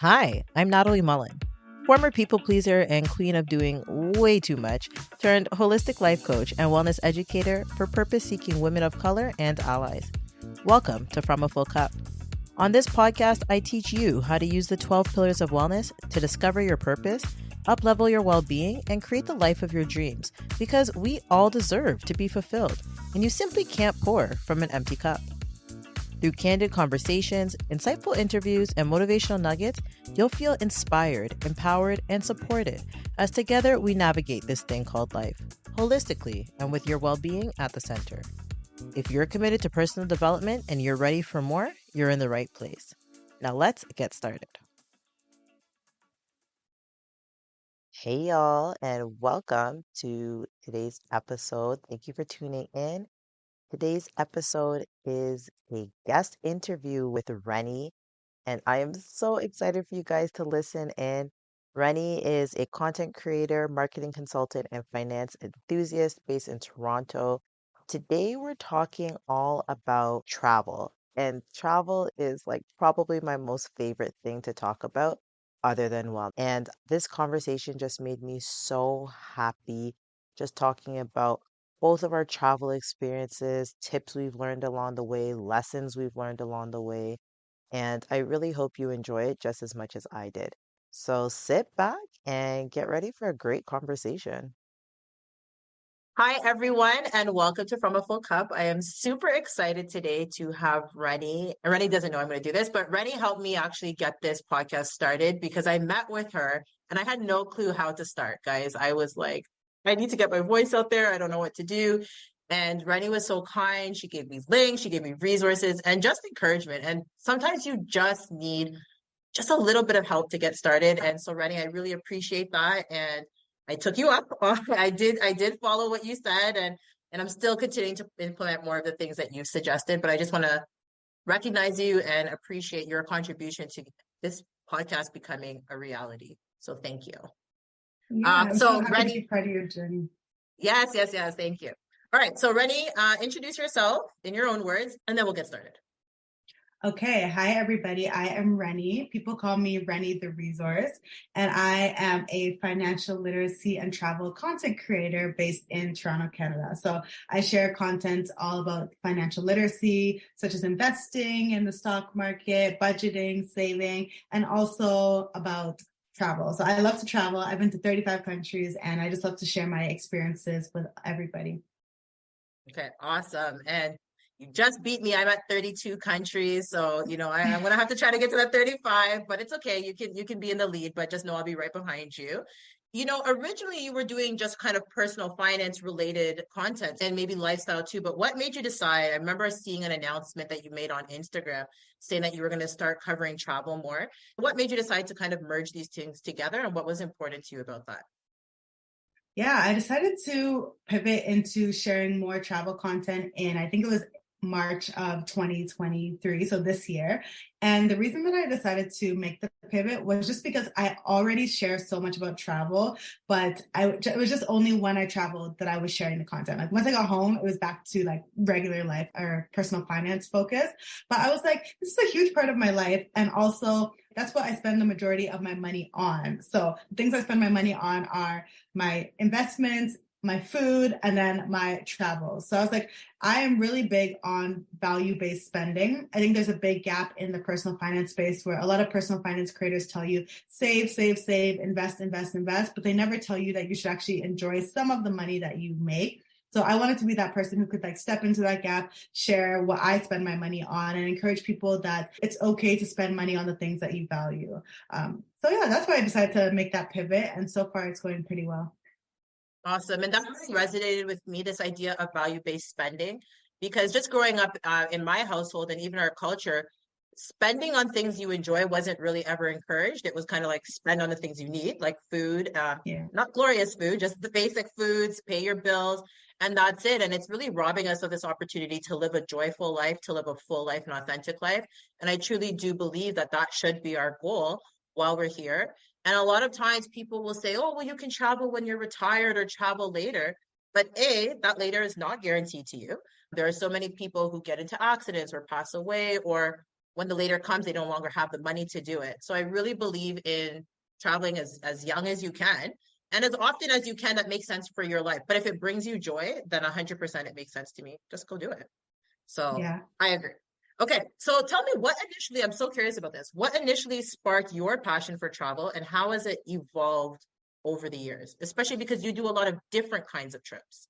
Hi, I'm Natalie Mullen, former people pleaser and queen of doing way too much, turned holistic life coach and wellness educator for purpose seeking women of color and allies. Welcome to From a Full Cup. On this podcast, I teach you how to use the 12 pillars of wellness to discover your purpose, up-level your well-being, and create the life of your dreams, because we all deserve to be fulfilled, and you simply can't pour from an empty cup. Through candid conversations, insightful interviews, and motivational nuggets, you'll feel inspired, empowered, and supported as together we navigate this thing called life, holistically and with your well-being at the center. If you're committed to personal development and you're ready for more, you're in the right place. Now let's get started. Hey y'all, and welcome to today's episode. Thank you for tuning in. Today's episode is a guest interview with Reni, and I am so excited for you guys to listen in. Reni is a content creator, marketing consultant, and finance enthusiast based in Toronto. Today, we're talking all about travel, and travel is like probably my most favorite thing to talk about other than wellness. And this conversation just made me so happy just talking about both of our travel experiences, tips we've learned along the way, lessons we've learned along the way. And I really hope you enjoy it just as much as I did. So sit back and get ready for a great conversation. Hi, everyone, and welcome to From a Full Cup. I am super excited today to have Reni. Reni doesn't know I'm going to do this, but Reni helped me actually get this podcast started because I met with her and I had no clue how to start, guys. I was like, I need to get my voice out there. I don't know what to do. And Reni was so kind. She gave me links, she gave me resources and just encouragement. And sometimes you just need just a little bit of help to get started. And so, Reni, I really appreciate that. And I took you up. I did follow what you said, and I'm still continuing to implement more of the things that you suggested. But I just want to recognize you and appreciate your contribution to this podcast becoming a reality. So thank you. Yeah, I'm so happy to Reni, be part of your journey. yes. Thank you. All right. So Reni, introduce yourself in your own words, and then we'll get started. Okay, hi everybody. I am Reni. People call me Reni the Resource, and I am a financial literacy and travel content creator based in Toronto, Canada. So I share content all about financial literacy, such as investing in the stock market, budgeting, saving, and also about travel. So I love to travel. I've been to 35 countries, and I just love to share my experiences with everybody. Okay, awesome. And you just beat me. I'm at 32 countries. So, I'm gonna have to try to get to that 35, but it's okay. You can be in the lead, but just know I'll be right behind you. Originally you were doing just kind of personal finance related content and maybe lifestyle too, but what made you decide? I remember seeing an announcement that you made on Instagram saying that you were going to start covering travel more. What made you decide to kind of merge these things together, and what was important to you about that? Yeah, I decided to pivot into sharing more travel content in, I think it was March of 2023, so this year. And the reason that I decided to make the pivot was just because I already share so much about travel, but it was just only when I traveled that I was sharing the content. Like once I got home, it was back to like regular life or personal finance focus. But I was like, this is a huge part of my life. And also that's what I spend the majority of my money on. So the things I spend my money on are my investments, my food, and then my travel. So I was like, I am really big on value-based spending. I think there's a big gap in the personal finance space where a lot of personal finance creators tell you, save, invest, but they never tell you that you should actually enjoy some of the money that you make. So I wanted to be that person who could like step into that gap, share what I spend my money on, and encourage people that it's okay to spend money on the things that you value. So yeah, that's why I decided to make that pivot. And so far it's going pretty well. Awesome. And that really resonated with me, this idea of value-based spending, because just growing up in my household and even our culture, spending on things you enjoy wasn't really ever encouraged. It was kind of like spend on the things you need, like food, not glorious food, just the basic foods, pay your bills, and that's it. And it's really robbing us of this opportunity to live a joyful life, to live a full life, an authentic life. And I truly do believe that that should be our goal while we're here. And a lot of times people will say, oh, well, you can travel when you're retired or travel later. But A, that later is not guaranteed to you. There are so many people who get into accidents or pass away or when the later comes, they no longer have the money to do it. So I really believe in traveling as young as you can and as often as you can that makes sense for your life. But if it brings you joy, then 100% it makes sense to me. Just go do it. So Yeah. I agree. Okay, so tell me what initially, I'm so curious about this. What initially sparked your passion for travel and how has it evolved over the years, especially because you do a lot of different kinds of trips?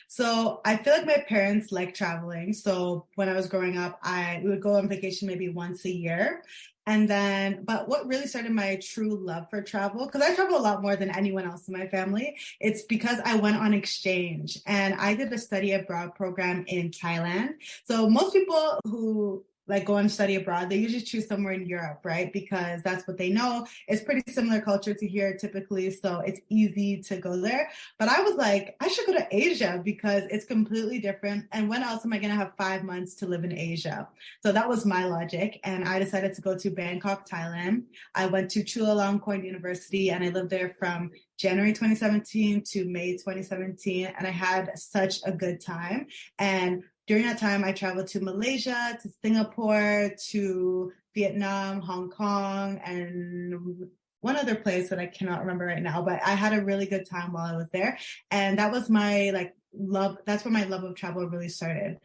So I feel like my parents like traveling. So when I was growing up, we would go on vacation maybe once a year. And then, but what really started my true love for travel, because I travel a lot more than anyone else in my family, it's because I went on exchange and I did a study abroad program in Thailand. So most people who like go and study abroad, they usually choose somewhere in Europe, right? Because that's what they know. It's pretty similar culture to here typically, so it's easy to go there. But I was like, I should go to Asia because it's completely different. And when else am I going to have 5 months to live in Asia? So that was my logic. And I decided to go to Bangkok, Thailand. I went to Chulalongkorn University and I lived there from January 2017 to May 2017. And I had such a good time. And during that time, I traveled to Malaysia, to Singapore, to Vietnam, Hong Kong, and one other place that I cannot remember right now, but I had a really good time while I was there. And that was my like love. That's where my love of travel really started.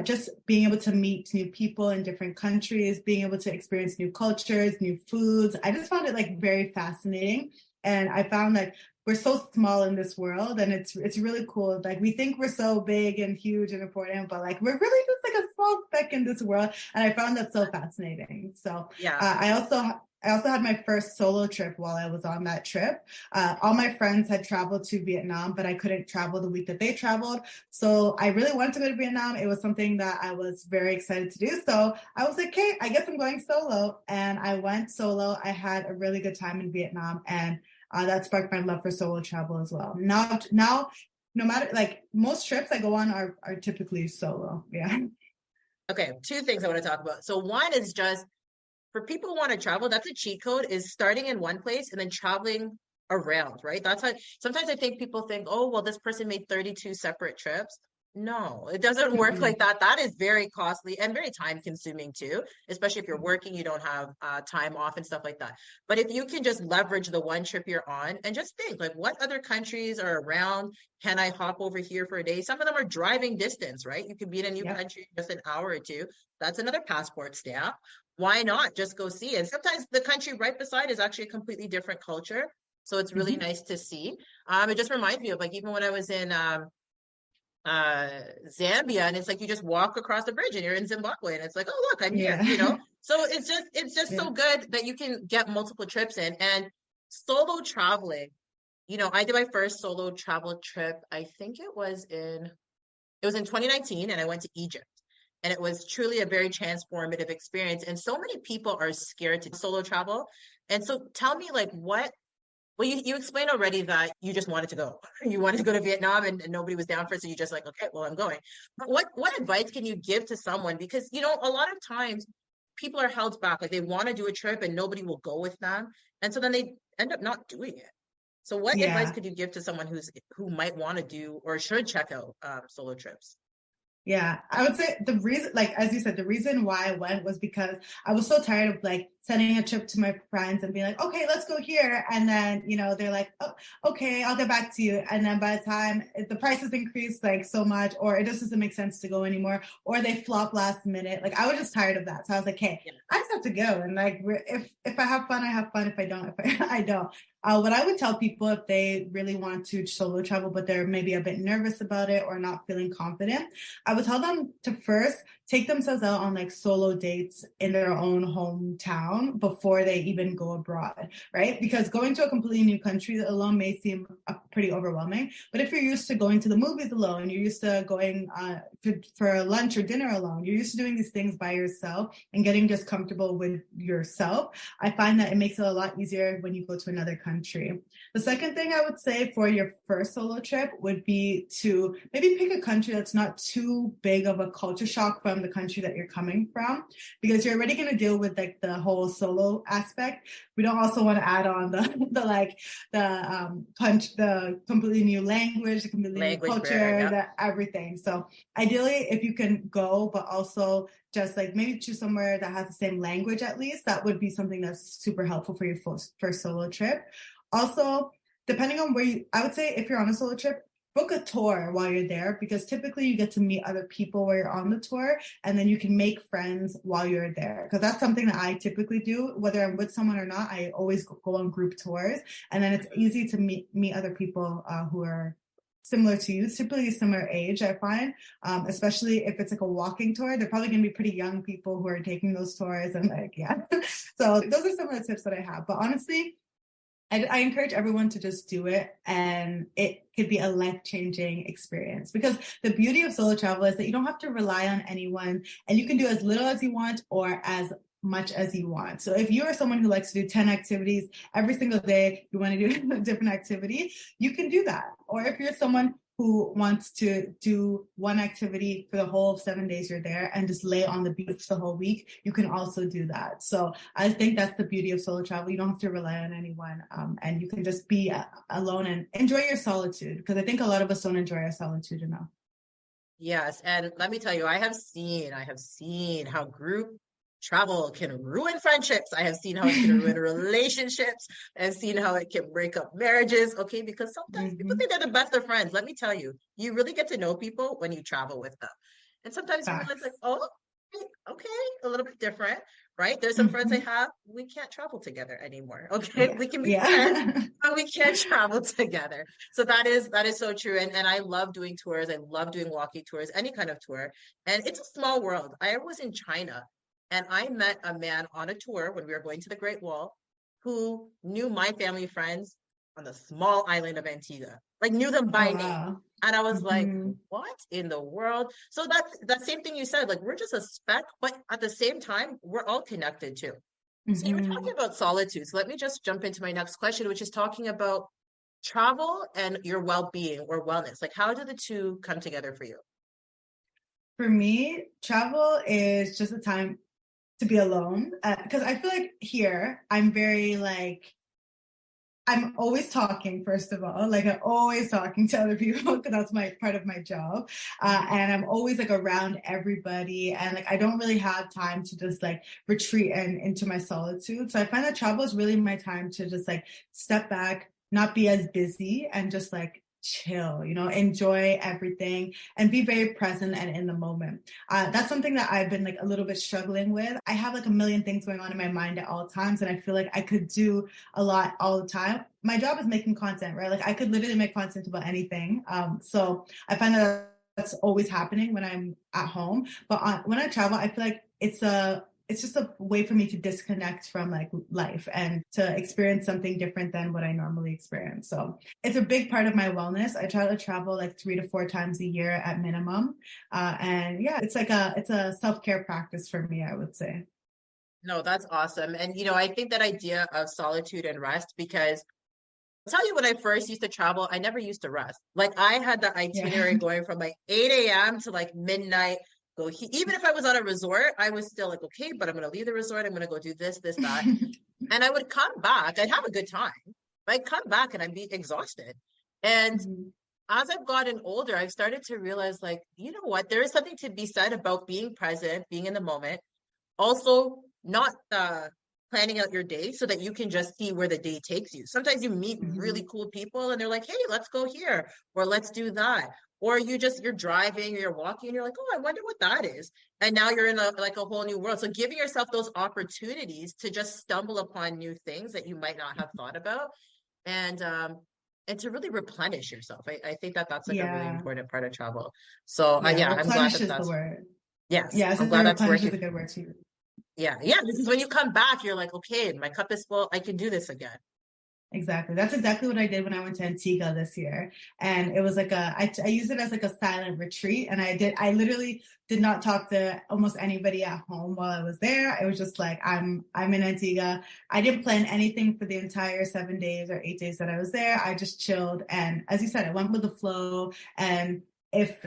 Just being able to meet new people in different countries, being able to experience new cultures, new foods. I just found it like very fascinating. And I found that we're so small in this world and it's really cool. Like we think we're so big and huge and important, but like we're really just like a small speck in this world. And I found that so fascinating. So Yeah. I also had my first solo trip while I was on that trip. All my friends had traveled to Vietnam, but I couldn't travel the week that they traveled. So I really wanted to go to Vietnam. It was something that I was very excited to do. So I was like, okay, I guess I'm going solo. And I went solo. I had a really good time in Vietnam and that sparked my love for solo travel as well. Now, no matter like most trips I go on are typically solo. Yeah. Okay, two things I want to talk about. So one is just for people who want to travel, that's a cheat code is starting in one place and then traveling around, right? That's how sometimes I think people think, oh, well, this person made 32 separate trips. No, it doesn't work like that. That is very costly and very time consuming too, especially if you're working, you don't have time off and stuff like that. But if you can just leverage the one trip you're on and just think like what other countries are around? Can I hop over here for a day? Some of them are driving distance, right? You could be in a new country in just an hour or two. That's another passport stamp. Why not just go see? And sometimes the country right beside is actually a completely different culture. So it's really nice to see. It just reminds me of like even when I was in Zambia and it's like you just walk across the bridge and you're in Zimbabwe and it's like, oh look, I'm here, you know. So it's just so good that you can get multiple trips in and solo traveling. You know, I did my first solo travel trip. I think it was in 2019 and I went to Egypt. And it was truly a very transformative experience. And so many people are scared to solo travel. And so tell me like well, you explained already that you just wanted to go. You wanted to go to Vietnam and nobody was down for it. So you just like, okay, well, I'm going. But what advice can you give to someone? Because, you know, a lot of times people are held back. Like they want to do a trip and nobody will go with them. And so then they end up not doing it. So what advice could you give to someone who might want to do or should check out solo trips? Yeah, I would say the reason, like, as you said, the reason why I went was because I was so tired of like sending a trip to my friends and being like, okay, let's go here. And then, you know, they're like, oh, okay, I'll get back to you. And then by the time the prices increase like so much, or it just doesn't make sense to go anymore, or they flop last minute. Like I was just tired of that. So I was like, hey, I just have to go. And like, if I have fun, I have fun. If I don't, I don't. What I would tell people if they really want to solo travel, but they're maybe a bit nervous about it or not feeling confident, I would tell them to first take themselves out on like solo dates in their own hometown before they even go abroad, right? Because going to a completely new country alone may seem pretty overwhelming. But if you're used to going to the movies alone, you're used to going for lunch or dinner alone, you're used to doing these things by yourself and getting just comfortable with yourself, I find that it makes it a lot easier when you go to another country. The second thing I would say for your first solo trip would be to maybe pick a country that's not too big of a culture shock from the country that you're coming from, because you're already going to deal with like the whole solo aspect. We don't also want to add on the completely new language, the completely new culture, everything. So ideally, if you can go, but also just like maybe choose somewhere that has the same language at least. That would be something that's super helpful for your first solo trip. Also, depending on I would say if you're on a solo trip, book a tour while you're there, because typically you get to meet other people while you're on the tour, and then you can make friends while you're there. Because that's something that I typically do, whether I'm with someone or not. I always go on group tours, and then it's easy to meet other people who are similar to you, typically similar age, I find, especially if it's like a walking tour. They're probably going to be pretty young people who are taking those tours, and like, yeah. So those are some of the tips that I have. But honestly, I encourage everyone to just do it, and it could be a life-changing experience, because the beauty of solo travel is that you don't have to rely on anyone, and you can do as little as you want or as much as you want. So if you're someone who likes to do 10 activities every single day, you want to do a different activity, you can do that. Or if you're someone who wants to do one activity for the whole 7 days you're there and just lay on the beach the whole week, you can also do that. So I think that's the beauty of solo travel. You don't have to rely on anyone, and you can just be alone and enjoy your solitude, because I think a lot of us don't enjoy our solitude enough. Yes, and let me tell you, I have seen how group travel can ruin friendships. I have seen how it can ruin relationships. I've seen how it can break up marriages. Okay, because sometimes people think they're the best of friends. Let me tell you, you really get to know people when you travel with them. And sometimes you realize, like, oh, okay, a little bit different, right? There's some friends I have, we can't travel together anymore. Okay, we can be friends, but we can't travel together. So that is so true. And I love doing tours. I love doing walking tours, any kind of tour. And it's a small world. I was in China, and I met a man on a tour when we were going to the Great Wall who knew my family friends on the small island of Antigua, like knew them by name. And I was like, what in the world? So that's that same thing you said, like we're just a speck, but at the same time, we're all connected too. So you were talking about solitude. So let me just jump into my next question, which is talking about travel and your well-being or wellness. Like, how do the two come together for you? For me, travel is just a time to be alone, because I feel like here I'm very like, I'm always talking, first of all, like I'm always talking to other people because that's my part of my job. And I'm always like around everybody, and like I don't really have time to just like retreat and into my solitude. So I find that travel is really my time to just like step back, not be as busy, and just like chill, enjoy everything and be very present and in the moment. That's something that I've been like a little bit struggling with. I have like a million things going on in my mind at all times, and I feel like I could do a lot all the time. My job is making content, right? Like I could literally make content about anything. So I find that that's always happening when I'm at home. But when I travel, I feel like it's just a way for me to disconnect from like life and to experience something different than what I normally experience. So it's a big part of my wellness. I try to travel like 3 to 4 times a year at minimum. And yeah, it's a self-care practice for me, I would say. No, that's awesome. And, I think that idea of solitude and rest, because I'll tell you, when I first used to travel, I never used to rest. Like I had the itinerary going from like 8 a.m. to like midnight. Even if I was on a resort, I was still like, okay, but I'm going to leave the resort. I'm going to go do this, that. And I would come back. I'd have a good time. But I'd come back and I'd be exhausted. And as I've gotten older, I've started to realize, like, you know what? There is something to be said about being present, being in the moment. Also, not planning out your day so that you can just see where the day takes you. Sometimes you meet really cool people and they're like, hey, let's go here, or let's do that. Or you're driving or you're walking and you're like, oh, I wonder what that is. And now you're in a whole new world. So giving yourself those opportunities to just stumble upon new things that you might not have thought about, and to really replenish yourself. I think that's like a really important part of travel. So I'm glad that that's the word. Yes. Yeah, I'm glad that's working. Is a good word too. Yeah. This is when you come back, you're like, okay, my cup is full. I can do this again. Exactly. That's exactly what I did when I went to Antigua this year. And it was like I used it as like a silent retreat. And I literally did not talk to almost anybody at home while I was there. It was just like, I'm in Antigua. I didn't plan anything for the entire 7 days or 8 days that I was there. I just chilled. And as you said, I went with the flow. And if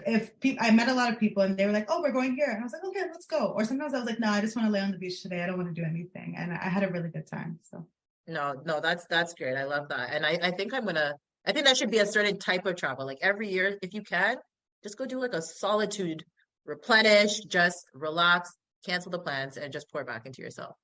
I met a lot of people and they were like, oh, we're going here. And I was like, okay, let's go. Or sometimes I was like, no, I just want to lay on the beach today. I don't want to do anything. And I had a really good time. So. No, that's great. I love that. And I think I think that should be a certain type of travel. Like every year, if you can, just go do like a solitude, replenish, just relax, cancel the plans and just pour back into yourself.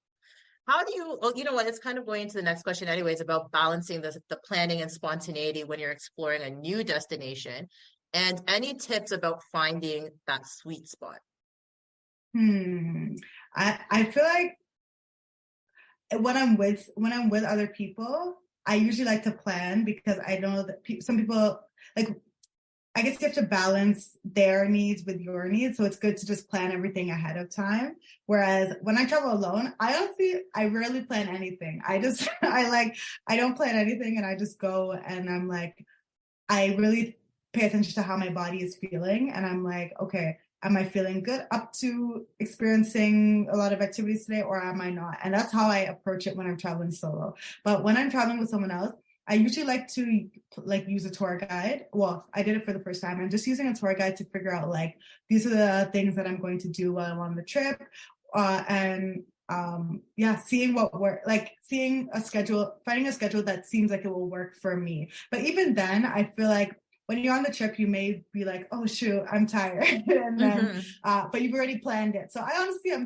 How do you, oh, you know what, it's kind of going into the next question anyways about balancing the planning and spontaneity when you're exploring a new destination, and any tips about finding that sweet spot? I feel like when I'm with other people, I usually like to plan, because I know that some people, like, I guess you have to balance their needs with your needs. So it's good to just plan everything ahead of time. Whereas when I travel alone, I rarely plan anything. I don't plan anything, and I just go, and I'm like, I really pay attention to how my body is feeling. And I'm like, okay, am I feeling good up to experiencing a lot of activities today, or am I not? And that's how I approach it when I'm traveling solo. But when I'm traveling with someone else, I usually like to use a tour guide. Well, I did it for the first time. I'm just using a tour guide to figure out, like, these are the things that I'm going to do while I'm on the trip. Seeing what work, like seeing a schedule, finding a schedule that seems like it will work for me. But even then, I feel like when you're on the trip, you may be like, oh shoot, I'm tired. And then, but you've already planned it. So I feel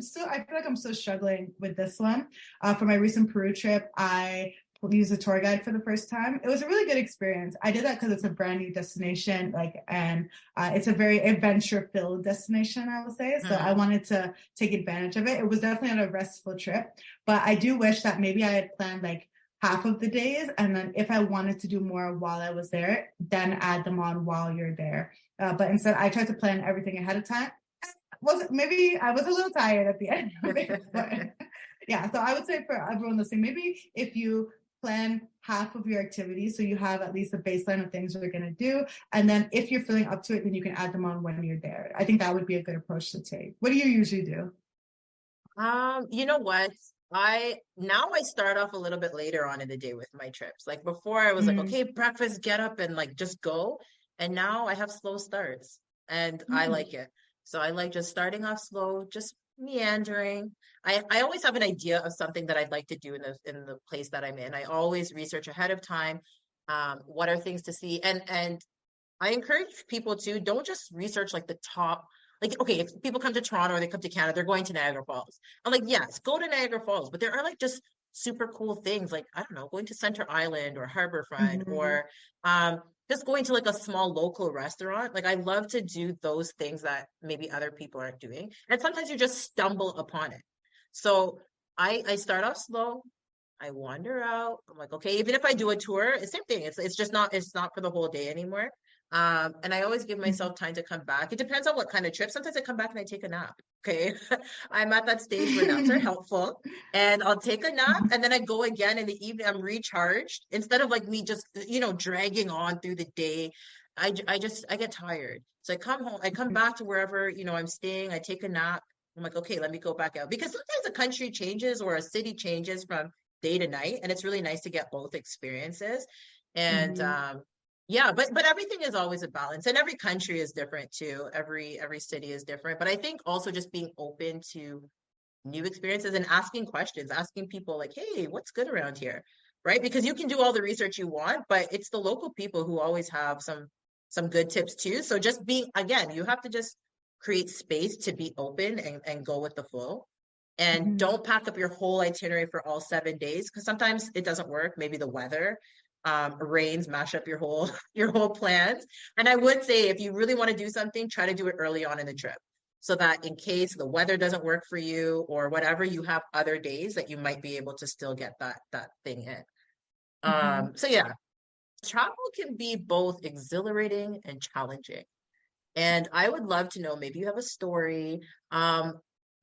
like I'm still struggling with this one. For my recent Peru trip, I use a tour guide for the first time. It was a really good experience. I did that because it's a brand new destination, and it's a very adventure-filled destination, I would say. So I wanted to take advantage of it. It was definitely a restful trip, but I do wish that maybe I had planned like half of the days, and then if I wanted to do more while I was there, then add them on while you're there. But instead, I tried to plan everything ahead of time. Maybe I was a little tired at the end of it, but yeah. So I would say for everyone listening, maybe if you plan half of your activities, so you have at least a baseline of things you're going to do, and then if you're feeling up to it, then you can add them on when you're there. I think that would be a good approach to take. What do you usually do? You know what? I start off a little bit later on in the day with my trips. Like before I was like, okay, breakfast, get up and like just go. And now I have slow starts, and I like it. So I like just starting off slow, just meandering. I always have an idea of something that I'd like to do in the place that I'm in. I always research ahead of time. What are things to see? And I encourage people to don't just research like the top. Like, okay, if people come to Toronto or they come to Canada, they're going to Niagara Falls. I'm like, yes, go to Niagara Falls. But there are like just super cool things, like, I don't know, going to Center Island or Harborfront, or just going to like a small local restaurant. Like, I love to do those things that maybe other people aren't doing. And sometimes you just stumble upon it. So I start off slow. I wander out. I'm like, okay, even if I do a tour, it's the same thing. It's not for the whole day anymore. And I always give myself time to come back. It depends on what kind of trip. Sometimes I come back and I take a nap. Okay. I'm at that stage where naps are helpful, and I'll take a nap and then I go again in the evening. I'm recharged instead of like me just, dragging on through the day. I get tired. So I come home, I come back to wherever, I'm staying. I take a nap. I'm like, okay, let me go back out, because sometimes a country changes or a city changes from day to night. And it's really nice to get both experiences. And, yeah, but everything is always a balance, and every country is different too. Every city is different. But I think also just being open to new experiences and asking questions, asking people like, hey, what's good around here? Right? Because you can do all the research you want, but it's the local people who always have some good tips too. So just again, you have to just create space to be open and go with the flow. And don't pack up your whole itinerary for all 7 days, because sometimes it doesn't work. Maybe the weather rains mash up your whole plans. And I would say, if you really want to do something, try to do it early on in the trip, so that in case the weather doesn't work for you or whatever, you have other days that you might be able to still get that thing in. So yeah, travel can be both exhilarating and challenging. And I would love to know, maybe you have a story of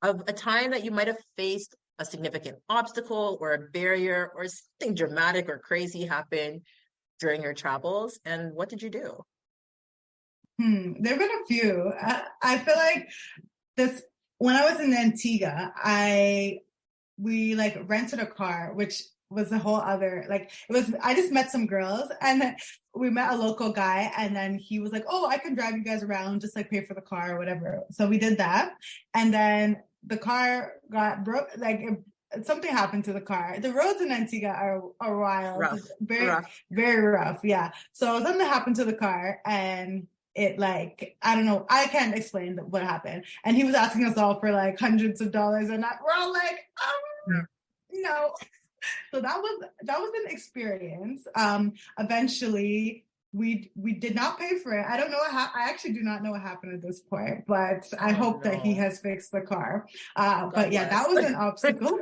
a time that you might have faced a significant obstacle or a barrier or something dramatic or crazy happened during your travels, and what did you do? There have been a few. I feel like when I was in Antigua, we like rented a car, which was a whole other, I just met some girls, and we met a local guy, and then he was like, oh, I can drive you guys around, just like pay for the car or whatever. So we did that. And then the car got broke, something happened to the car. The roads in Antigua are wild. Rough. Very rough. Yeah. So something happened to the car, and it like, I don't know, I can't explain what happened. And he was asking us all for like hundreds of dollars, and we're all like, no. So that was an experience. Eventually we did not pay for it. I don't know I actually do not know what happened at this point, but I hope that he has fixed the car. But yeah, that was an obstacle.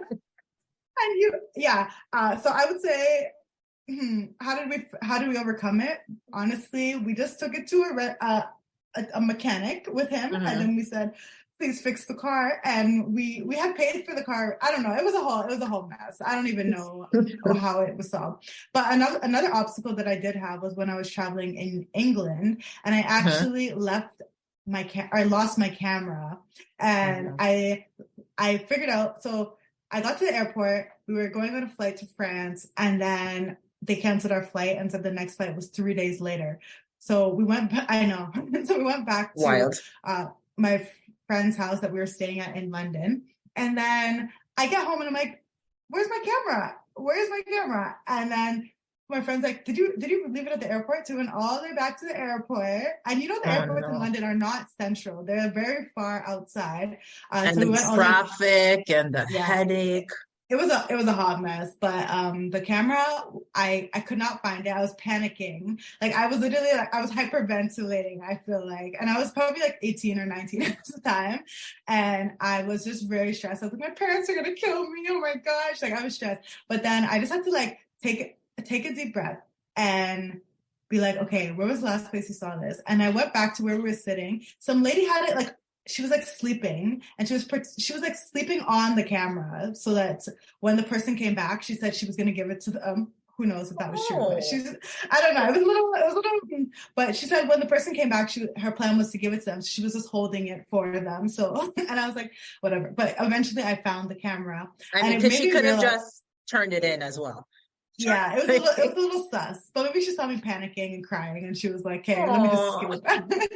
And so I would say, how did we overcome it? Honestly, we just took it to a mechanic with him, and then we said, please fix the car. And we had paid for the car. I don't know. It was a whole mess. I don't even know how it was solved. But another obstacle that I did have was when I was traveling in England, and I actually lost my camera, and I figured out. So I got to the airport. We were going on a flight to France, and then they canceled our flight and said the next flight was 3 days later. So we went. I know. So we went back to my friend's house that we were staying at in London. And then I get home and I'm like, where's my camera? Where's my camera? And then my friend's like, did you leave it at the airport? So we went all the way back to the airport. And the airports in London are not central. They're very far outside. And so the traffic and the headache. It was a hot mess, but the camera, I could not find it. I was panicking. Like I was literally I was hyperventilating, I feel like. And I was probably like 18 or 19 at the time. And I was just very stressed. I was like, my parents are gonna kill me. Oh my gosh. Like I was stressed. But then I just had to like take a deep breath and be like, okay, where was the last place you saw this? And I went back to where we were sitting. Some lady had it like, she was like sleeping, and she was like sleeping on the camera, so that when the person came back, she said she was going to give it to them. Who knows if that was true? But I don't know. It was a little, but she said when the person came back, her plan was to give it to them. So she was just holding it for them. So, and I was like, whatever. But eventually, I found the camera. I mean, because she could have just turned it in as well. Yeah, it was a little sus. But maybe she saw me panicking and crying, and she was like, "Hey, let me just skip."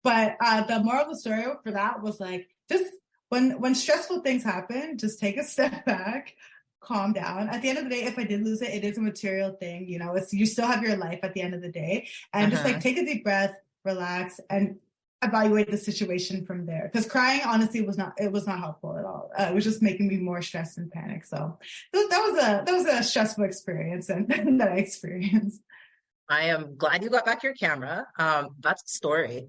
But the moral of the story for that was like, just when stressful things happen, just take a step back, calm down. At the end of the day, if I did lose it, it is a material thing. You still have your life at the end of the day, and just like take a deep breath, relax, and evaluate the situation from there. Because crying, honestly, was not helpful at all. It was just making me more stressed and panic. So that was a stressful experience and that I experienced. I am glad you got back your camera. That's a story.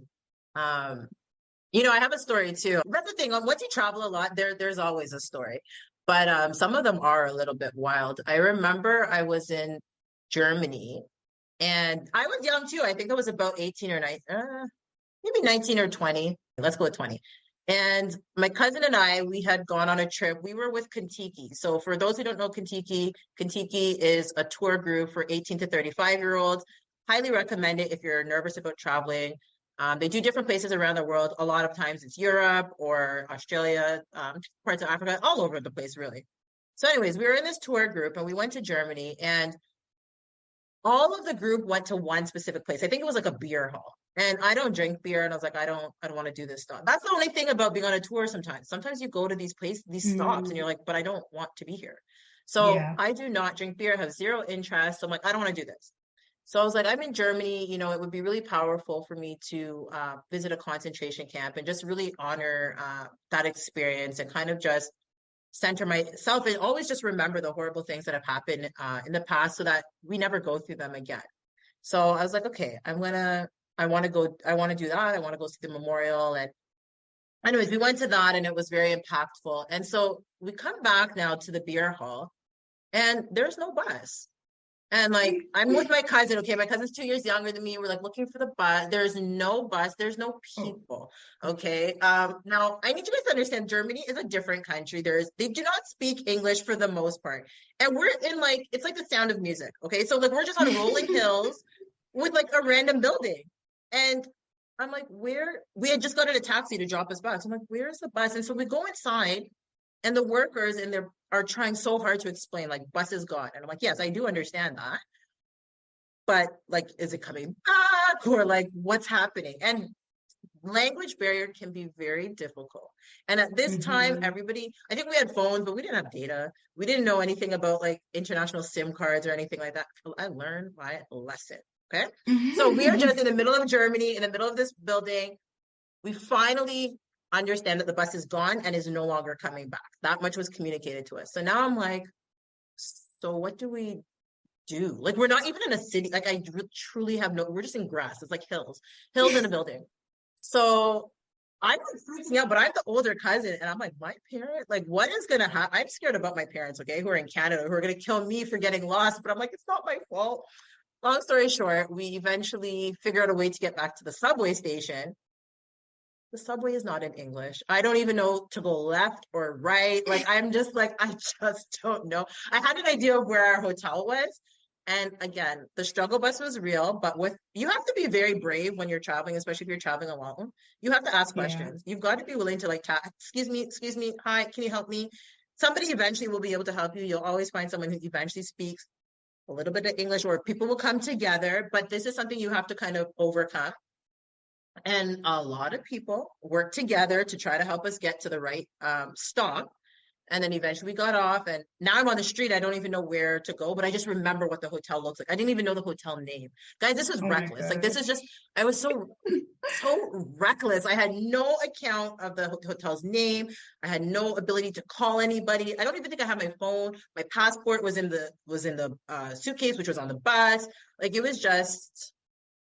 I have a story too. That's the thing. Once you travel a lot, there's always a story. But some of them are a little bit wild. I remember I was in Germany, and I was young too. I think I was about 18 or 19, maybe 19 or 20. Let's go with 20. And my cousin and I, we had gone on a trip. We were with Kentucky. So for those who don't know Kentucky is a tour group for 18 to 35-year-olds. Highly recommend it if you're nervous about traveling. They do different places around the world. A lot of times it's Europe or Australia, parts of Africa, all over the place, really. So anyways, we were in this tour group and we went to Germany, and all of the group went to one specific place. I think it was like a beer hall. And I don't drink beer. And I was like, I don't want to do this stuff. That's the only thing about being on a tour sometimes. Sometimes you go to these places, these stops, and you're like, but I don't want to be here. So I do not drink beer, have zero interest. So I'm like, I don't want to do this. So I was like, I'm in Germany, it would be really powerful for me to visit a concentration camp and just really honor that experience and kind of just center myself and always just remember the horrible things that have happened in the past so that we never go through them again. So I was like, okay, I want to do that. I want to go see the memorial. And anyways, we went to that and it was very impactful. And so we come back now to the beer hall and there's no bus. And like, I'm with my cousin. Okay. My cousin's 2 years younger than me. We're like looking for the bus. There's no bus. There's no people. Okay. Now I need you guys to understand Germany is a different country. They do not speak English for the most part. And we're in it's like the Sound of Music. Okay. So like, we're just on rolling hills with like a random building. And I'm like, we had just got in a taxi to drop us back. So I'm like, where's the bus? And so we go inside and the workers are trying so hard to explain, like, bus is gone. And I'm like, yes, I do understand that. But like, is it coming back or like what's happening? And language barrier can be very difficult. And at this time, everybody, I think we had phones, but we didn't have data. We didn't know anything about like international SIM cards or anything like that. I learned my lesson. Okay. So we are just in the middle of Germany, in the middle of this building. We finally understand that the bus is gone and is no longer coming back. That much was communicated to us. So now I'm like, so what do we do? Like, we're not even in a city. Like, I truly have we're just in grass. It's like hills in a building. So I'm freaking out, but I'm the older cousin, and I'm like, my parent, like, what is gonna happen? I'm scared about my parents, okay, who are in Canada, who are gonna kill me for getting lost. But I'm like, it's not my fault. Long story short, we eventually figure out a way to get back to the subway station. The subway is not in English. I don't even know to go left or right. Like, I'm just like, I just don't know. I had an idea of where our hotel was. And again, the struggle bus was real, but you have to be very brave when you're traveling, especially if you're traveling alone. You have to ask questions. You've got to be willing to, like, excuse me, hi, can you help me? Somebody eventually will be able to help you. You'll always find someone who eventually speaks a little bit of English, or people will come together, but this is something you have to kind of overcome. And a lot of people work together to try to help us get to the right stop. And then eventually we got off, and now I'm on the street. I don't even know where to go, but I just remember what the hotel looks like. I didn't even know the hotel name. Guys, this is reckless. Like, this is just, I was so reckless. I had no account of the hotel's name. I had no ability to call anybody. I don't even think I had my phone. My passport was in the suitcase, which was on the bus. Like, it was just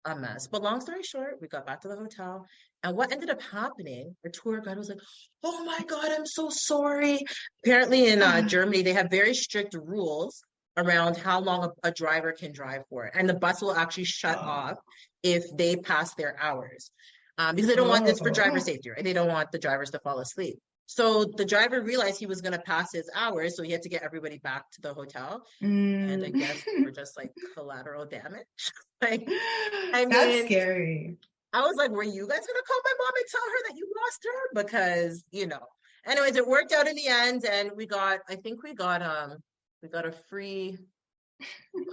a mess. But long story short, we got back to the hotel. And what ended up happening, our tour guide was like, oh my God, I'm so sorry. Apparently in Germany, they have very strict rules around how long a driver can drive for. And the bus will actually shut off if they pass their hours. Because they don't want this for driver safety, right? They don't want the drivers to fall asleep. So the driver realized he was going to pass his hours, so he had to get everybody back to the hotel. And I guess we're just like collateral damage. Like, I mean, that's scary. I was like, were you guys going to call my mom and tell her that you lost her? Because, anyways, it worked out in the end. And we got a free,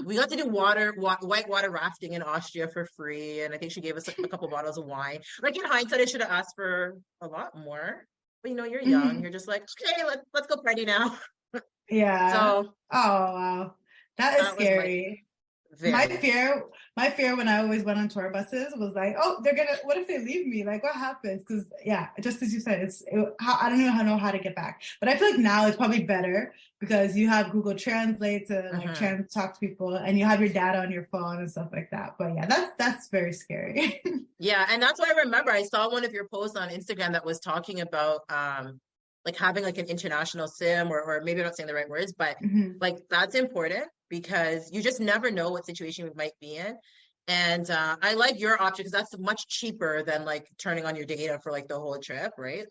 we got to do whitewater rafting in Austria for free. And I think she gave us a couple bottles of wine. Like, in hindsight, I should have asked for a lot more. But, you're young. You're just like, okay, let's go party now. Yeah. So, oh, wow. That is scary. My fear when I always went on tour buses was like, oh, what if they leave me? Like, what happens? Because, just as you said, I don't know how to get back. But I feel like now it's probably better because you have Google Translate to like talk to people, and you have your data on your phone and stuff like that. But that's very scary. Yeah, and that's why I remember I saw one of your posts on Instagram that was talking about like having like an international SIM, or maybe I'm not saying the right words, but like that's important because you just never know what situation we might be in. And I like your option because that's much cheaper than like turning on your data for like the whole trip, right?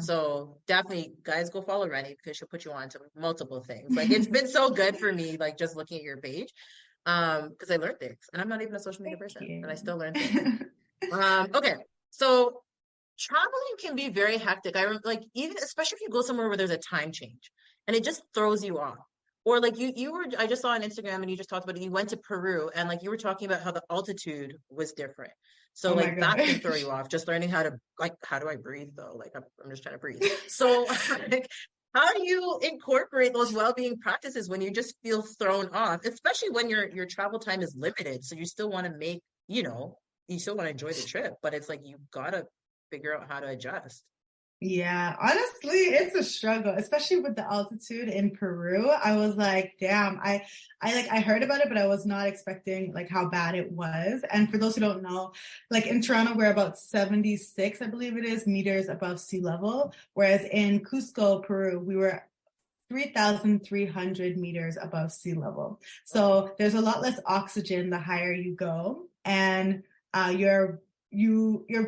So definitely, guys, go follow Reni because she'll put you on to multiple things. Like, it's been so good for me, like just looking at your page, because I learned things, and I'm not even a social media person, and I still learn things. Okay, so traveling can be very hectic. Like, even especially if you go somewhere where there's a time change and it just throws you off. Or like I just saw on Instagram and you just talked about it. You went to Peru and like you were talking about how the altitude was different. So like that can throw you off. Just learning how do I breathe though? Like I'm just trying to breathe. So like, how do you incorporate those well-being practices when you just feel thrown off, especially when your travel time is limited? So you still want to you still want to enjoy the trip, but it's like you gotta figure out how to adjust. Yeah, honestly, it's a struggle, especially with the altitude in Peru. I was like, damn, I heard about it, but I was not expecting like how bad it was. And for those who don't know, like in Toronto, we're about 76, I believe it is, meters above sea level. Whereas in Cusco, Peru, we were 3,300 meters above sea level. So there's a lot less oxygen the higher you go. And your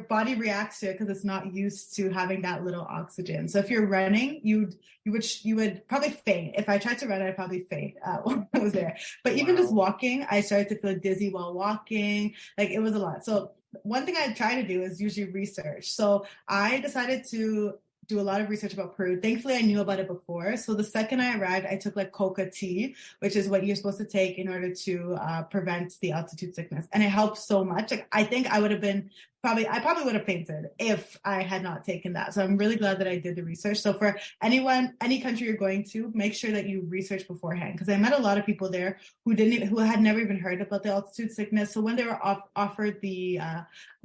body reacts to it because it's not used to having that little oxygen. So if you're running, you would probably faint. If I tried to run, I'd probably faint when I was there. But even just walking, I started to feel dizzy while walking. Like, it was a lot. So one thing I try to do is usually research. So I decided to do a lot of research about Peru. Thankfully, I knew about it before. So the second I arrived, I took like coca tea, which is what you're supposed to take in order to prevent the altitude sickness. And it helps so much. Like, I think I would have been I probably would have fainted if I had not taken that. So I'm really glad that I did the research. So for anyone, any country you're going to, make sure that you research beforehand. Because I met a lot of people there who had never even heard about the altitude sickness. So when they were offered the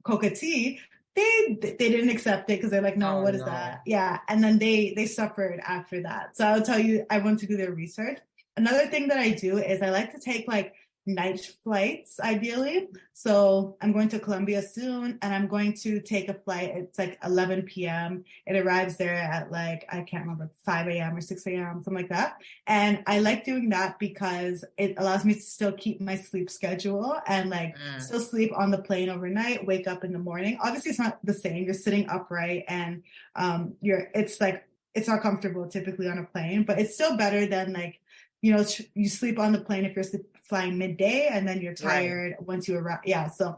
coca tea, they didn't accept it because they're like, no, what is that? Yeah. And then they suffered after that. So I'll tell you, I want to do their research. Another thing that I do is I like to take like night flights, ideally. So I'm going to Colombia soon, and I'm going to take a flight. It's like 11 p.m. It arrives there at like, I can't remember, 5 a.m. or 6 a.m., something like that. And I like doing that because it allows me to still keep my sleep schedule and like still sleep on the plane overnight, wake up in the morning. Obviously, it's not the same. You're sitting upright and it's not comfortable typically on a plane, but it's still better than like, you sleep on the plane if you're flying midday and then you're tired once you arrive. Yeah. So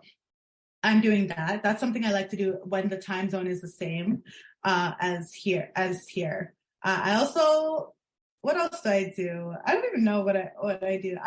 I'm doing that. That's something I like to do when the time zone is the same as here. I also, what else do I do? I don't even know what I do.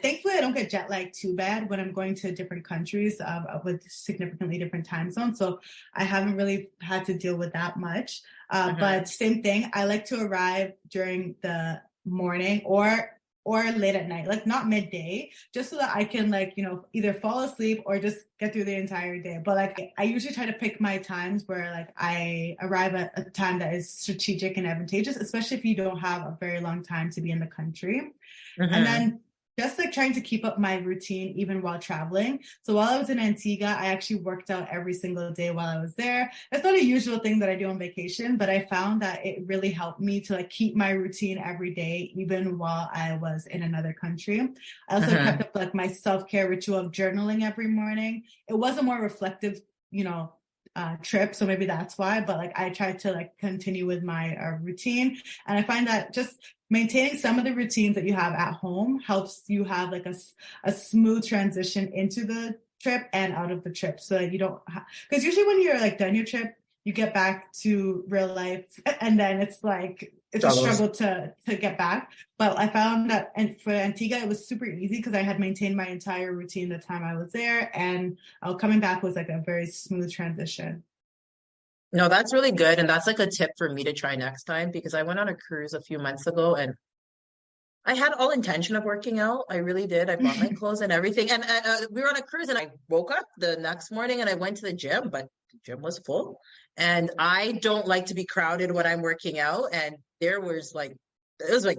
Thankfully I don't get jet lag too bad when I'm going to different countries with significantly different time zones. So I haven't really had to deal with that much. But same thing. I like to arrive during the morning or late at night, like not midday, just so that I can like, either fall asleep or just get through the entire day. But like, I usually try to pick my times where like I arrive at a time that is strategic and advantageous, especially if you don't have a very long time to be in the country. And then just like trying to keep up my routine even while traveling. So while I was in Antigua, I actually worked out every single day while I was there. That's not a usual thing that I do on vacation, but I found that it really helped me to like keep my routine every day, even while I was in another country. I also kept up like my self-care ritual of journaling every morning. It was a more reflective, trip, so maybe that's why, but like I tried to like continue with my routine, and I find that just maintaining some of the routines that you have at home helps you have like a smooth transition into the trip and out of the trip, so that you don't because usually when you're like done your trip, you get back to real life and then it's like it's a struggle to get back. But I found that, and for Antigua, it was super easy because I had maintained my entire routine the time I was there, and coming back was like a very smooth transition. No, that's really good. And that's like a tip for me to try next time, because I went on a cruise a few months ago and I had all intention of working out. I really did. I bought my clothes and everything. And we were on a cruise and I woke up the next morning and I went to the gym, but the gym was full. And I don't like to be crowded when I'm working out. And it was like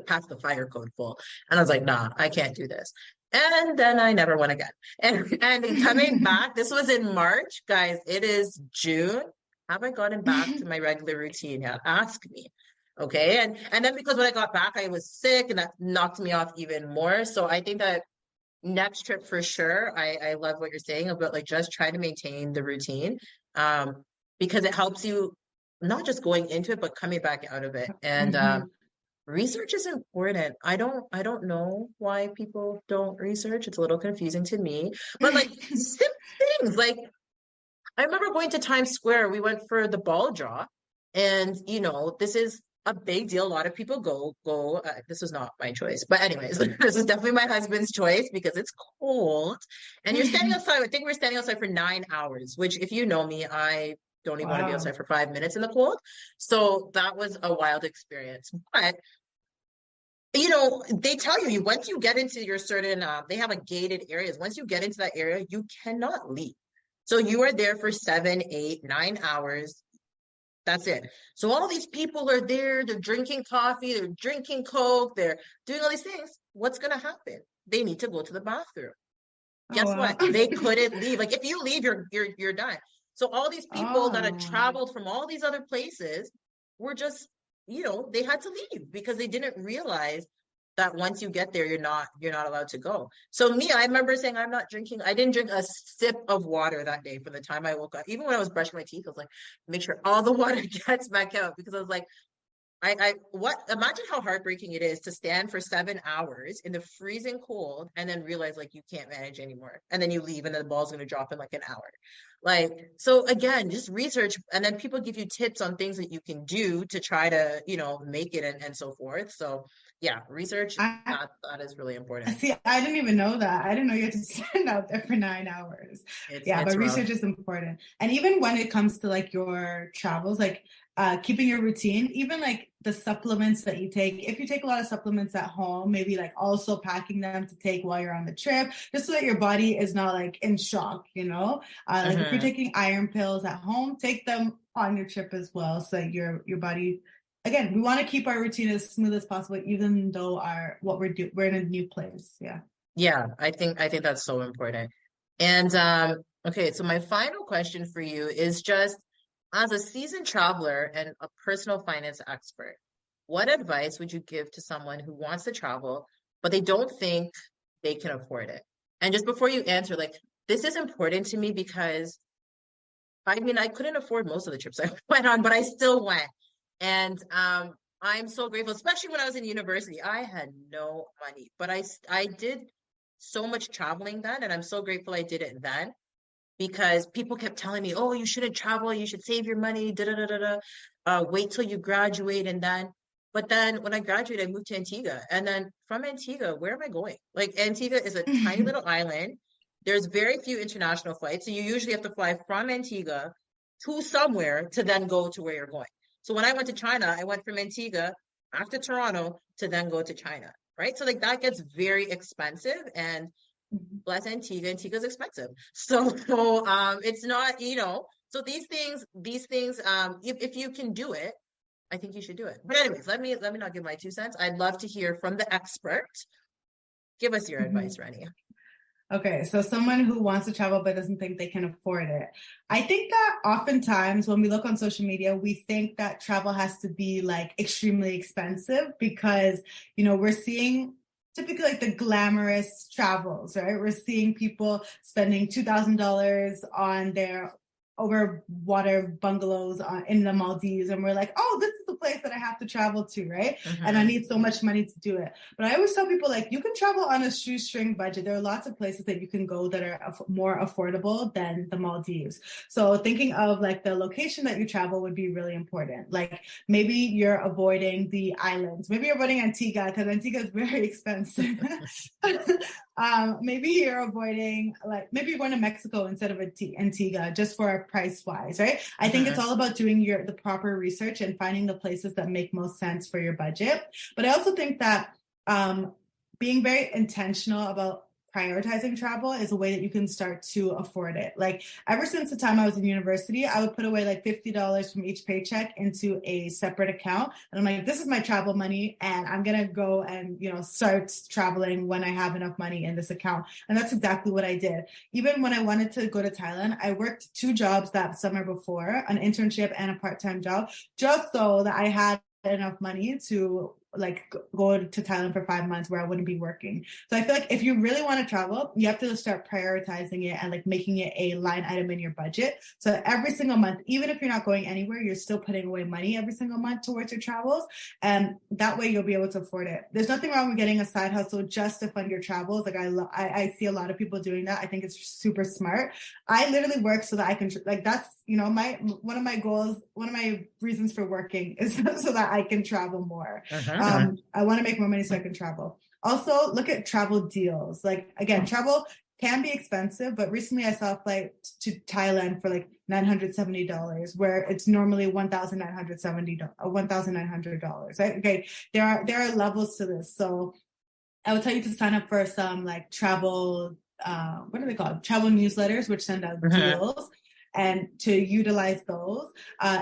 past the fire code full. And I was like, nah, I can't do this. And then I never went again. And coming back, this was in March, guys, it is June. Have I gotten back to my regular routine yet? Ask me. Okay. And then because when I got back, I was sick and that knocked me off even more. So I think that next trip for sure, I love what you're saying about like just trying to maintain the routine. Because it helps you not just going into it, but coming back out of it. And research is important. I don't know why people don't research. It's a little confusing to me. But like simple things, like I remember going to Times Square. We went for the ball draw, and this is a big deal. A lot of people go. This was not my choice, but anyways, this is definitely my husband's choice because it's cold, and you're standing outside. I think we're standing outside for 9 hours. Which, if you know me, I don't even want to be outside for 5 minutes in the cold. So that was a wild experience. But they tell you once you get into your certain, they have a gated areas. Once you get into that area, you cannot leave. So you are there for 7, 8, 9 hours. That's it. So all these people are there. They're drinking coffee. They're drinking Coke. They're doing all these things. What's going to happen? They need to go to the bathroom. Guess what? They couldn't leave. Like if you leave, you're done. So all these people that had traveled from all these other places were just, they had to leave because they didn't realize that once you get there, you're not allowed to go. So me, I remember saying, I'm not drinking. I didn't drink a sip of water that day from the time I woke up. Even when I was brushing my teeth, I was like, make sure all the water gets back out because I was like, imagine how heartbreaking it is to stand for 7 hours in the freezing cold and then realize like you can't manage anymore. And then you leave and then the ball's going to drop in like an hour. Like, so again, just research, and then people give you tips on things that you can do to try to, make it and so forth. So yeah, research, I that is really important. see. I didn't even know that. I didn't know you had to stand out there for 9 hours. Yeah, It's but rough. research is important. And even when it comes to like your travels, like keeping your routine, even like the supplements that you take. If you take a lot of supplements at home, maybe like also packing them to take while you're on the trip, just so that your body is not like in shock, Like if you're taking iron pills at home, take them on your trip as well, so that your body. Again, we want to keep our routine as smooth as possible, even though we're in a new place. Yeah. Yeah, I think that's so important. And okay, so my final question for you is just as a seasoned traveler and a personal finance expert, what advice would you give to someone who wants to travel, but they don't think they can afford it? And just before you answer, like this is important to me because I mean, I couldn't afford most of the trips I went on, but I still went. And I'm so grateful, especially when I was in university. I had no money, but I did so much traveling then, and I'm so grateful I did it then because people kept telling me, "Oh, you shouldn't travel. You should save your money. Da da da da da. Wait till you graduate, and then." But then when I graduated, I moved to Antigua, and then from Antigua, where am I going? Like Antigua is a tiny little island. There's very few international flights, so you usually have to fly from Antigua to somewhere to then go to where you're going. So when I went to China, I went from Antigua back to Toronto to then go to China, right? So like that gets very expensive, and bless Antigua, Antigua's expensive. So it's not, so these things, if you can do it, I think you should do it. But anyways, let me not give my 2 cents. I'd love to hear from the expert. Give us your advice, Reni. Okay, so someone who wants to travel but doesn't think they can afford it. I think that oftentimes when we look on social media, we think that travel has to be like extremely expensive because, we're seeing typically like the glamorous travels, right? We're seeing people spending $2,000 on their over water bungalows in the Maldives, and we're like, oh, this is the place that I have to travel to, right? And I need so much money to do it. But I always tell people, like, you can travel on a shoestring budget. There are lots of places that you can go that are more affordable than the Maldives. So thinking of like the location that you travel would be really important. Like maybe you're avoiding the islands. Maybe you're avoiding Antigua because Antigua is very expensive. Maybe you're avoiding, like, maybe you're going to Mexico instead of Antigua just for price wise, right? I think it's all about doing the proper research and finding the places that make most sense for your budget. But I also think that being very intentional about prioritizing travel is a way that you can start to afford it. Like ever since the time I was in university, I would put away like $50 from each paycheck into a separate account. And I'm like, this is my travel money and I'm going to go and, start traveling when I have enough money in this account. And that's exactly what I did. Even when I wanted to go to Thailand, I worked 2 jobs that summer before, an internship and a part-time job, just so that I had enough money to like go to Thailand for 5 months where I wouldn't be working. So I feel like if you really want to travel, you have to start prioritizing it and like making it a line item in your budget. So every single month, even if you're not going anywhere, you're still putting away money every single month towards your travels. And that way you'll be able to afford it. There's nothing wrong with getting a side hustle just to fund your travels. Like I see a lot of people doing that. I think it's super smart. I literally work so that I can, like, that's, one of my goals, one of my reasons for working is so that I can travel more. I want to make more money so I can travel. Also, look at travel deals. Like, again, travel can be expensive, but recently I saw a flight to Thailand for like $970, where it's normally $1,900, right? Okay, there are levels to this. So I would tell you to sign up for some like travel, what are they called? Travel newsletters, which send out deals. And to utilize those.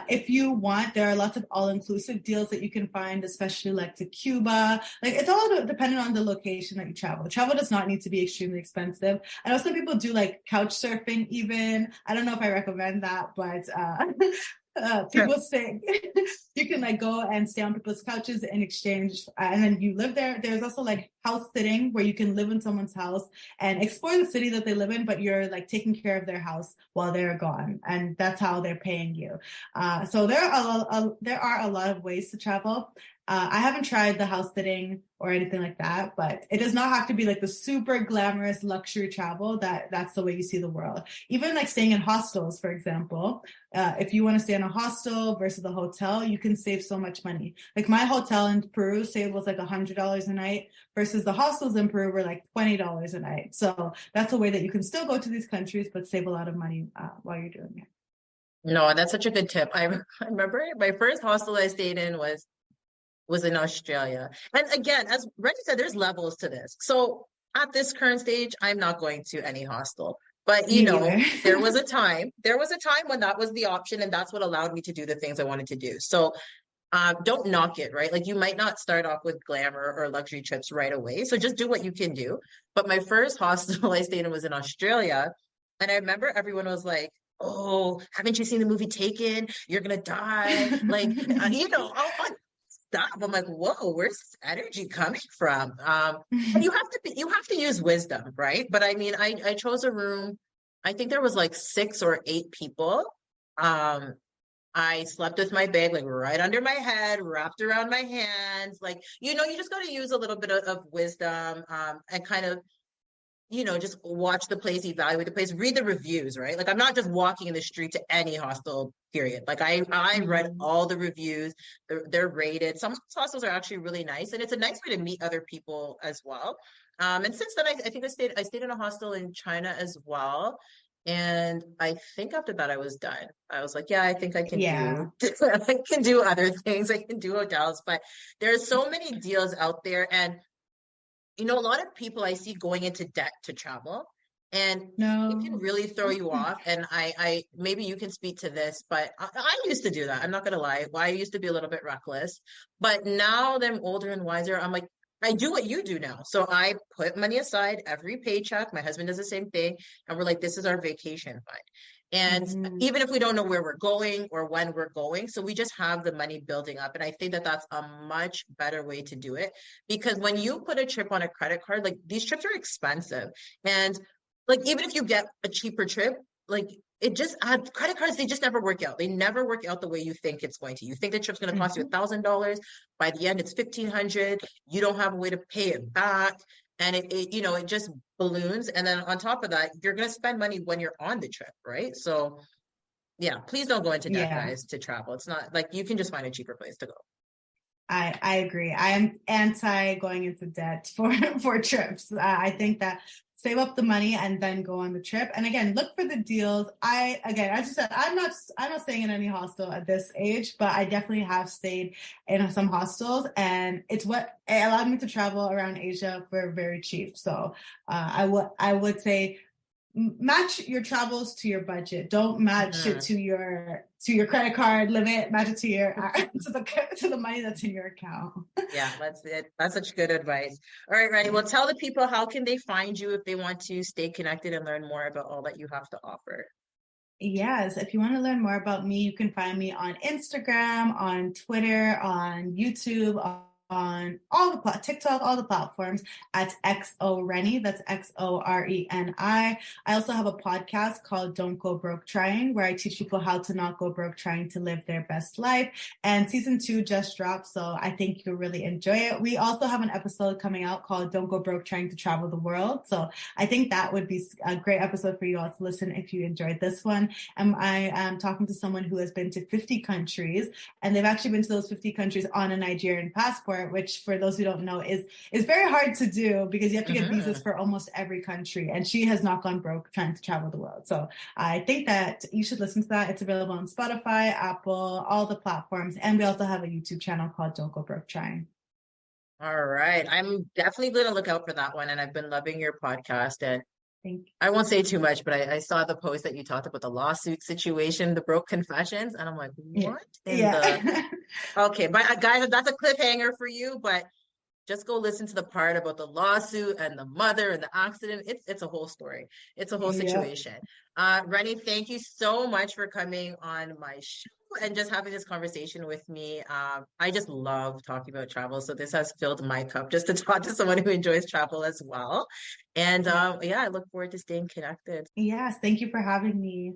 If you want, there are lots of all-inclusive deals that you can find, especially like to Cuba. Like it's all dependent on the location that you travel. Travel does not need to be extremely expensive. I know some people do like couch surfing even. I don't know if I recommend that, but People stay, you can like go and stay on people's couches in exchange. And then you live there. There's also like house sitting where you can live in someone's house and explore the city that they live in, but you're like taking care of their house while they're gone. And that's how they're paying you. So there are a lot of ways to travel. I haven't tried the house sitting or anything like that, but it does not have to be like the super glamorous luxury travel that's the way you see the world. Even like staying in hostels, for example, if you want to stay in a hostel versus a hotel, you can save so much money. Like my hotel in Peru was like $100 a night versus the hostels in Peru were like $20 a night. So that's a way that you can still go to these countries, but save a lot of money while you're doing it. No, that's such a good tip. I remember my first hostel I stayed in was in Australia. And again, as Reni said, there's levels to this. So at this current stage, I'm not going to any hostel. But you know, there was a time when that was the option, and that's what allowed me to do the things I wanted to do. So don't knock it, right? Like you might not start off with glamour or luxury trips right away. So just do what you can do. But my first hostel I stayed in was in Australia. And I remember everyone was like, oh, haven't you seen the movie Taken? You're gonna die. Like, you know, all stuff. I'm like, whoa, where's this energy coming from? And you have to use wisdom, right? But I mean, I chose a room. I think there was like 6 or 8 people. I slept with my bag like right under my head, wrapped around my hands. Like, you know, you just got to use a little bit of wisdom and kind of, you know, just watch the place, evaluate the place, read the reviews, right? Like I'm not just walking in the street to any hostel, period. Like I read all the reviews, they're rated. Some hostels are actually really nice, and it's a nice way to meet other people as well. And since then, I think I stayed in a hostel in China as well. And I think after that I was done. I was like, yeah, I think I can I can do other things. I can do hotels, but there's so many deals out there. And you know, a lot of people I see going into debt to travel, and it can really throw you off. And I maybe you can speak to this, but I used to do that. I'm not gonna lie. Well, I used to be a little bit reckless, but now that I'm older and wiser, I'm like, I do what you do now. So I put money aside every paycheck. My husband does the same thing, and we're like, this is our vacation fund. And even if we don't know where we're going or when we're going, so we just have the money building up. And I think that that's a much better way to do it, because when you put a trip on a credit card, like these trips are expensive. And like, even if you get a cheaper trip, like it just adds credit cards, they just never work out. They never work out the way you think it's going to. You think the trip's going to cost you $1,000. By the end, it's $1,500. You don't have a way to pay it back. And it, you know, it just balloons. And then on top of that, you're going to spend money when you're on the trip, right? So yeah, please don't go into debt, guys, to travel. It's not like you can just find a cheaper place to go. I agree. I am anti going into debt for trips. I think that save up the money and then go on the trip. And again, look for the deals. As you said, I'm not staying in any hostel at this age, but I definitely have stayed in some hostels, and it's what it allowed me to travel around Asia for very cheap. So I would say match your travels to your budget. Don't match it to your credit card limit. Match it to your to the money that's in your account. Yeah, that's it. That's such good advice. All right, Reni. Well, tell the people, how can they find you if they want to stay connected and learn more about all that you have to offer? Yes, if you want to learn more about me, you can find me on Instagram, on Twitter, on YouTube, on all the TikTok, all the platforms at xoreni. That's XORENI. I also have a podcast called Don't Go Broke Trying, where I teach people how to not go broke trying to live their best life. And season 2 just dropped, so I think you'll really enjoy it. We also have an episode coming out called Don't Go Broke Trying to Travel the World. So I think that would be a great episode for you all to listen if you enjoyed this one. And I am talking to someone who has been to 50 countries, and they've actually been to those 50 countries on a Nigerian passport, which for those who don't know is very hard to do because you have to get visas for almost every country. And she has not gone broke trying to travel the world. So I think that you should listen to that. It's available on Spotify, Apple, all the platforms. And we also have a YouTube channel called Don't Go Broke Trying. All right. I'm definitely going to look out for that one. And I've been loving your podcast. And I won't say too much, but I saw the post that you talked about the lawsuit situation, the broke confessions. And I'm like, what? Okay, but guys, that's a cliffhanger for you, but just go listen to the part about the lawsuit and the mother and the accident. It's a whole story. It's a whole situation. Reni, thank you so much for coming on my show. and just having this conversation with me. I just love talking about travel. So this has filled my cup just to talk to someone who enjoys travel as well. And yeah, I look forward to staying connected. Yes, thank you for having me.